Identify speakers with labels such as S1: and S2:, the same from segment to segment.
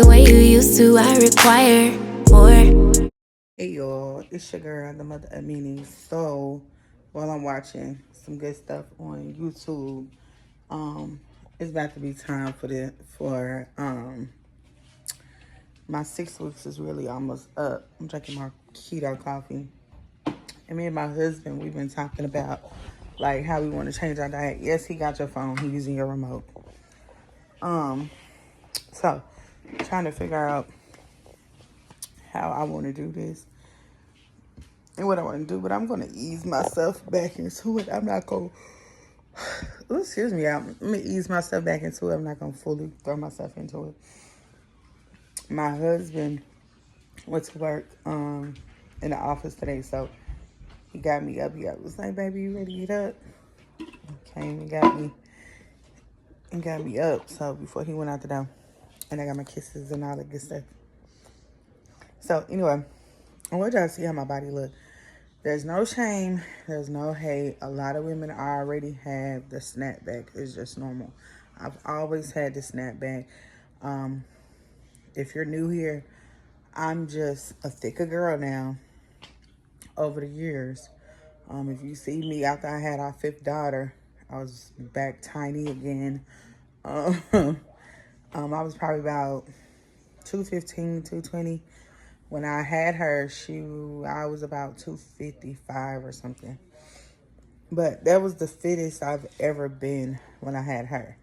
S1: the way you used to, I require more.
S2: Hey y'all, it's your girl, the mother of meaning. So while I'm watching some good stuff on YouTube, it's about to be time for my 6 weeks is really almost up. I'm drinking my keto coffee. And me and my husband, we've been talking about like how we want to change our diet. Yes, he got your phone, he's using your remote. So trying to figure out how I want to do this and what I want to do, but I'm going to ease myself back into it. I'm not going to, excuse me, I'm going to ease myself back into it. I'm not going to fully throw myself into it. My husband went to work in the office today, so he got me up. He was like, baby, you ready to get up? He came and got me up. So before he went out the door, and I got my kisses and all that good stuff. So anyway, I want y'all to see how my body look. There's no shame. There's no hate. A lot of women already have the snapback. It's just normal. I've always had the snapback. If you're new here, I'm just a thicker girl now over the years. If you see me after I had our 5th daughter, I was back tiny again. I was probably about 215, 220. When I had her, I was about 255 or something. But that was the fittest I've ever been when I had her.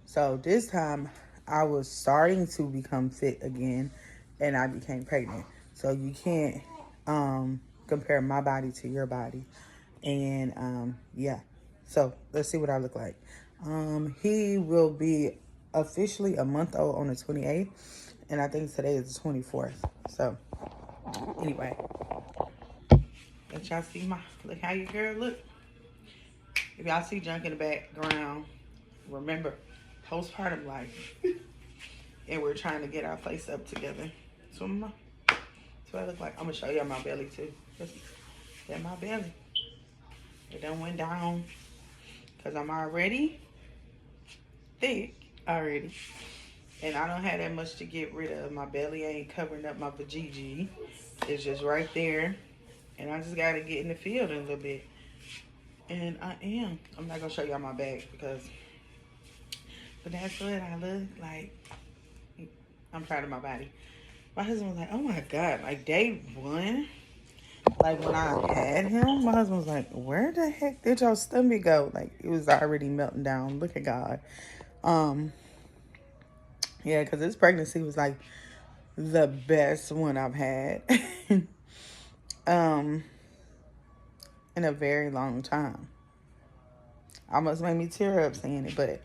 S2: So this time, I was starting to become fit again, and I became pregnant. So you can't compare my body to your body. And yeah, so let's see what I look like. He will be officially a month old on the 28th, and I think today is the 24th. So anyway, let y'all see look how your girl look. If y'all see junk in the background, remember, postpartum life. And we're trying to get our place up together. So that's what I look like. I'm going to show y'all my belly, too. That's my belly. It done went down because I'm already thick already. And I don't have that much to get rid of. My belly ain't covering up my vajayjay. It's just right there. And I just got to get in the field a little bit. And I am. I'm not going to show y'all my back but that's what I look like. I'm proud of my body. My husband was like, oh my God, like day one, like when I had him, my husband was like, where the heck did your stomach go? Like it was already melting down. Look at God. Yeah, because this pregnancy was like the best one I've had in a very long time. Almost made me tear up saying it, but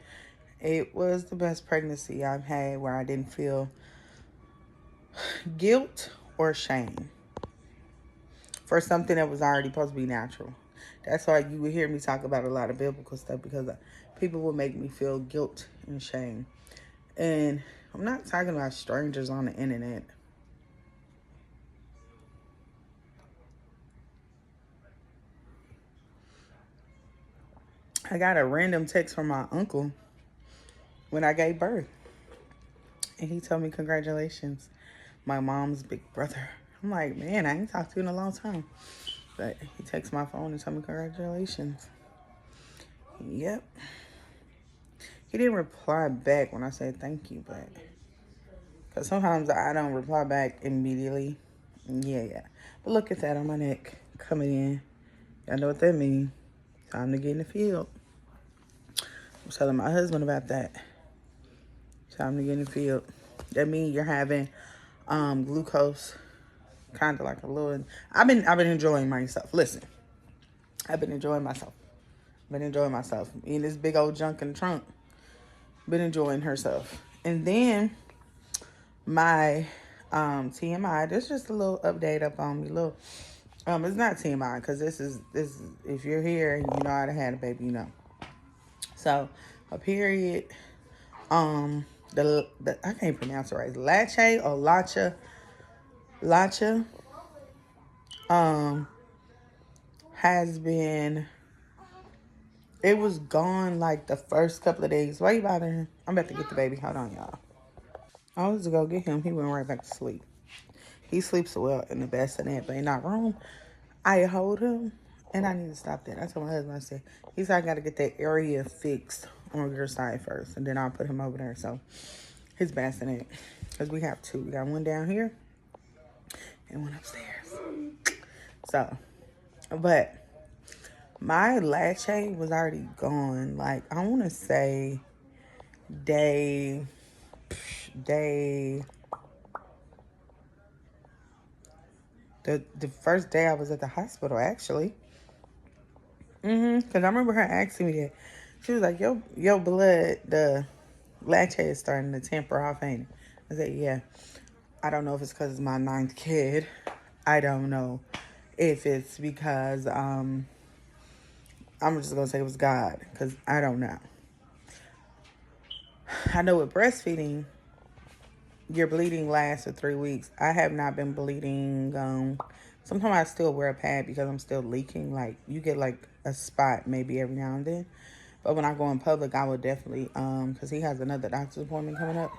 S2: it was the best pregnancy I've had where I didn't feel guilt or shame for something that was already supposed to be natural. That's why you would hear me talk about a lot of biblical stuff, because people will make me feel guilt and shame. And I'm not talking about strangers on the internet. I got a random text from my uncle when I gave birth. And he told me, congratulations, my mom's big brother. I'm like, man, I ain't talked to you in a long time. But he texted my phone and told me, congratulations. Yep. He didn't reply back when I said thank you, but because sometimes I don't reply back immediately. Yeah. But look at that on my neck coming in. Y'all know what that means. Time to get in the field. I'm telling my husband about that. Time to get in the field. That means you're having glucose, kind of like a little. I've been enjoying myself. Listen, I've been enjoying myself. Eating this big old junk in the trunk. Been enjoying herself. And then my TMI. This is just a little update up on me. It's not TMI because this is if you're here and you know how to have a baby, you know. So a period. The I can't pronounce it right. Lache or Lacha. Has been. It was gone like the first couple of days. Why you bothering? I'm about to get the baby. Hold on, y'all. I was to go get him. He went right back to sleep. He sleeps well in the bassinet, but in our room, I hold him, and I need to stop that. I told my husband, I said, he said, I got to get that area fixed on your side first, and then I'll put him over there. So his bassinet, because we have two. We got one down here and one upstairs. So, but my latte was already gone. Like, I want to say day, the first day I was at the hospital, actually. Because I remember her asking me that. She was like, your blood, the latte is starting to temper off, ain't it? I said, yeah. I don't know if it's because it's my 9th kid. I don't know if it's because, I'm just going to say it was God, because I don't know. I know with breastfeeding, your bleeding lasts for 3 weeks. I have not been bleeding. Sometimes I still wear a pad because I'm still leaking. Like, you get like a spot maybe every now and then. But when I go in public, I would definitely, because he has another doctor's appointment coming up.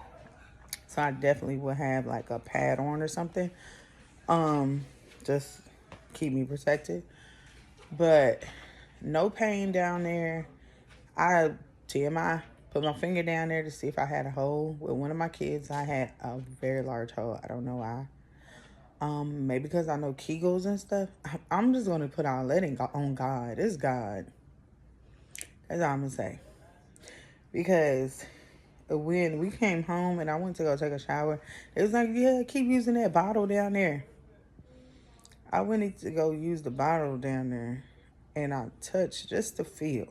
S2: So I definitely would have like a pad on or something. Just keep me protected. But no pain down there. TMI, put my finger down there to see if I had a hole. With one of my kids, I had a very large hole. I don't know why. Maybe because I know Kegels and stuff. I'm just going to put all that on God. It's God. That's all I'm going to say. Because when we came home and I went to go take a shower, it was like, yeah, keep using that bottle down there. I went to go use the bottle down there, and I touched just to feel.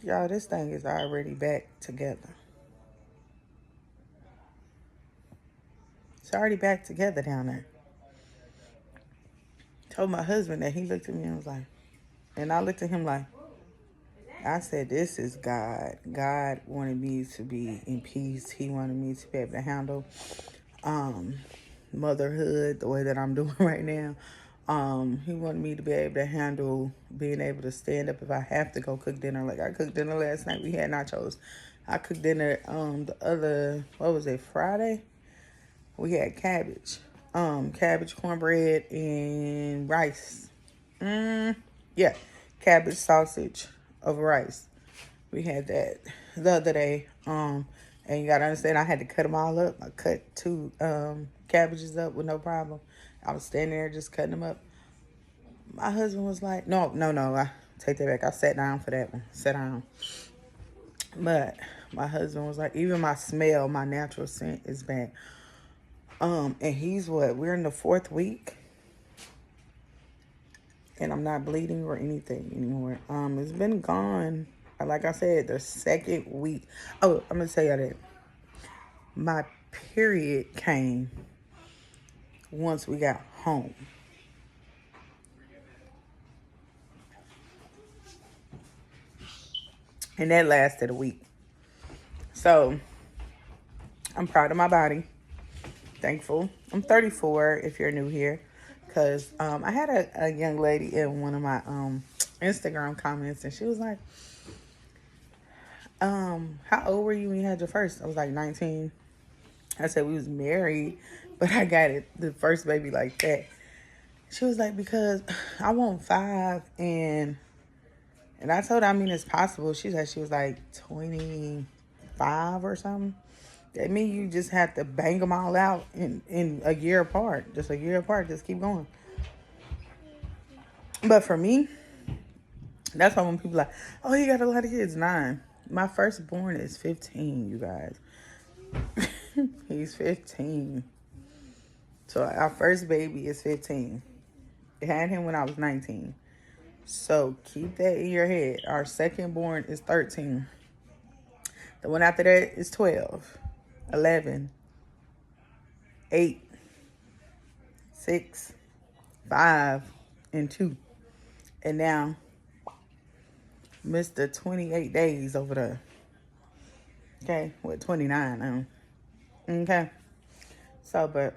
S2: Y'all, this thing is already back together. It's already back together down there. Told my husband that. He looked at me and was like, and I looked at him like, I said, this is God. God wanted me to be in peace. He wanted me to be able to handle motherhood the way that I'm doing right now. He wanted me to be able to handle being able to stand up if I have to go cook dinner. Like, I cooked dinner last night. We had nachos. I cooked dinner Friday? We had cabbage. Cabbage, cornbread, and rice. Yeah, cabbage, sausage, over rice. We had that the other day. And you gotta understand, I had to cut them all up. I cut 2 cabbages up with no problem. I was standing there just cutting them up. My husband was like, no, I take that back. I sat down for that one. Sat down. But my husband was like, even my smell, my natural scent is back. And we're in the 4th week. And I'm not bleeding or anything anymore. It's been gone. Like I said, the 2nd week. Oh, I'm going to tell you that. My period came once we got home. And that lasted a week. So, I'm proud of my body. Thankful. I'm 34 if you're new here. Because I had a young lady in one of my Instagram comments. And she was like, how old were you when you had your first? I was like 19. I said we was married, but I got the first baby like that. She was like, because I want 5, and I told her, I mean, it's possible. She said she was like 25 or something. That means you just have to bang them all out in a year apart. Just a year apart. Just keep going. But for me, that's why when people are like, oh, you got a lot of kids. 9. My firstborn is 15, you guys. He's 15. So our first baby is 15. I had him when I was 19. So keep that in your head. Our second born is 13. The one after that is 12, 11, 8, 6, 5, and 2. And now, Mr. 28 days over there. Okay, what, 29 now. Okay. So, but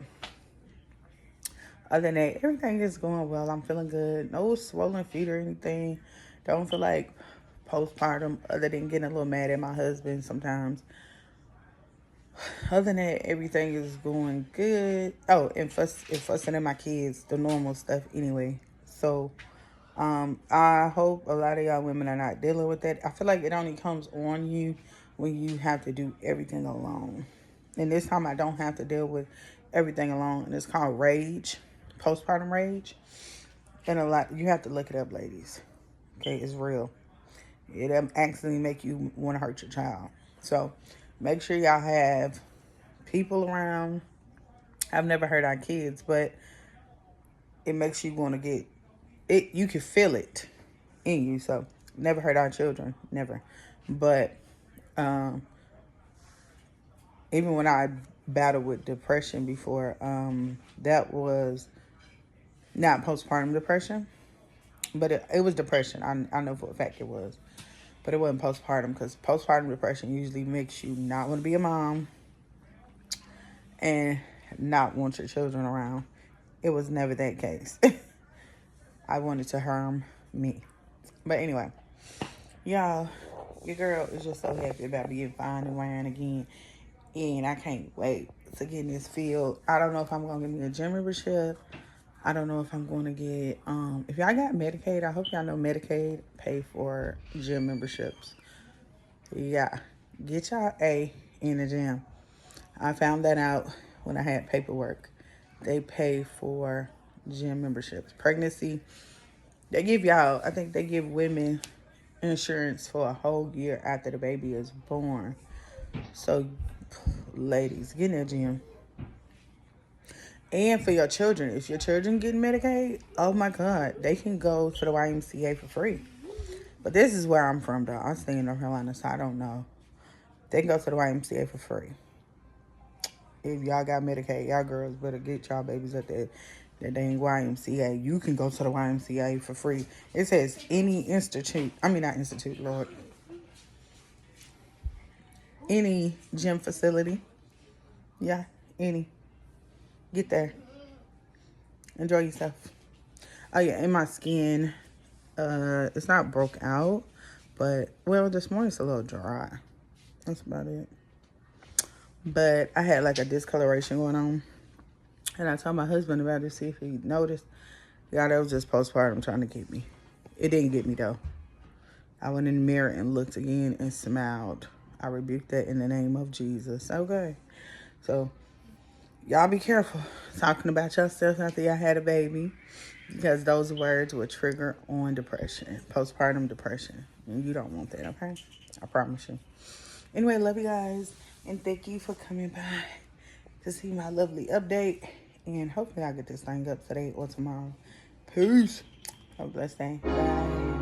S2: other than that, everything is going well. I'm feeling good. No swollen feet or anything. Don't feel like postpartum, other than getting a little mad at my husband sometimes. Other than that, everything is going good. Oh, and fussing at my kids, the normal stuff anyway. So, I hope a lot of y'all women are not dealing with that. I feel like it only comes on you when you have to do everything alone. And this time I don't have to deal with everything alone. And it's called rage, postpartum rage. And you have to look it up, ladies. Okay, it's real. It actually make you want to hurt your child. So make sure y'all have people around. I've never hurt our kids, but it makes you want to get it. You can feel it in you. So never hurt our children, never. But even when I battled with depression before, that was not postpartum depression, but it was depression. I know for a fact it was. But it wasn't postpartum, because postpartum depression usually makes you not want to be a mom and not want your children around. It was never that case. I wanted to harm me. But anyway, y'all, your girl is just so happy about being fine and wearing again. And I can't wait to get in this field. I don't know if I'm going to get me a gym membership. I don't know if I'm going to get, if y'all got Medicaid, I hope y'all know Medicaid pay for gym memberships. Yeah, get y'all A in the gym. I found that out when I had paperwork. They pay for gym memberships. Pregnancy, they give y'all, I think they give women insurance for a whole year after the baby is born. So, ladies, get in the gym. And for your children, if your children get Medicaid, oh my God, they can go to the YMCA for free. But this is where I'm from, though. I stay in North Carolina, so I don't know. They can go to the YMCA for free. If y'all got Medicaid, y'all girls better get y'all babies at that dang YMCA. You can go to the YMCA for free. It says any institute. I mean, not institute, Lord. Any gym facility. Yeah, any. Get there. Enjoy yourself. Oh yeah, and my skin, it's not broke out, but well, this morning it's a little dry. That's about it. But I had like a discoloration going on, and I told my husband about it to see if he noticed. Yeah, that was just postpartum trying to get me. It didn't get me though. I went in the mirror and looked again and smiled. I rebuked that in the name of Jesus. Okay. So y'all be careful talking about yourself after y'all had a baby, because those words will trigger on depression, postpartum depression. And you don't want that, okay? I promise you. Anyway, love you guys. And thank you for coming by to see my lovely update. And hopefully I'll get this thing up today or tomorrow. Peace. Have a blessed day. Bye.